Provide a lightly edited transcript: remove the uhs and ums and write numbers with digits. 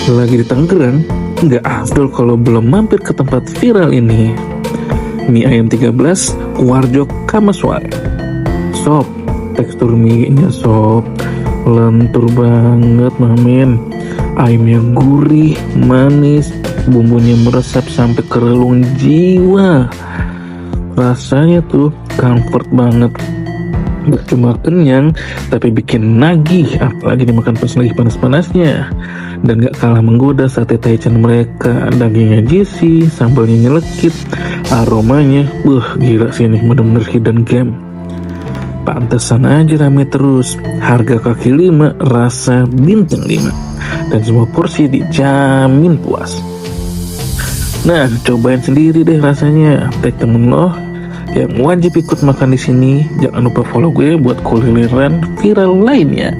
Lagi di Tangerang, nggak afdol kalau belum mampir ke tempat viral ini. Mie ayam 13, Warjo Kamaswara. Sob, tekstur mie-nya sob, lentur banget mamin. Ayamnya gurih, manis, bumbunya meresap sampai ke relung jiwa. Rasanya tuh comfort banget. Gak cuma kenyang, tapi bikin nagih, apalagi dimakan pas lagi panas-panasnya. Dan gak kalah menggoda sate taichan mereka. Dagingnya juicy, sambalnya nyelekit, aromanya, gila sih ini, bener-bener hidden gem. Pantesan aja rame terus. Harga kaki 5, rasa bintang 5. Dan semua porsi dijamin puas. Nah, cobain sendiri deh rasanya. Tag temen lo yang wajib ikut makan di sini. Jangan lupa follow gue buat kulineran viral lainnya.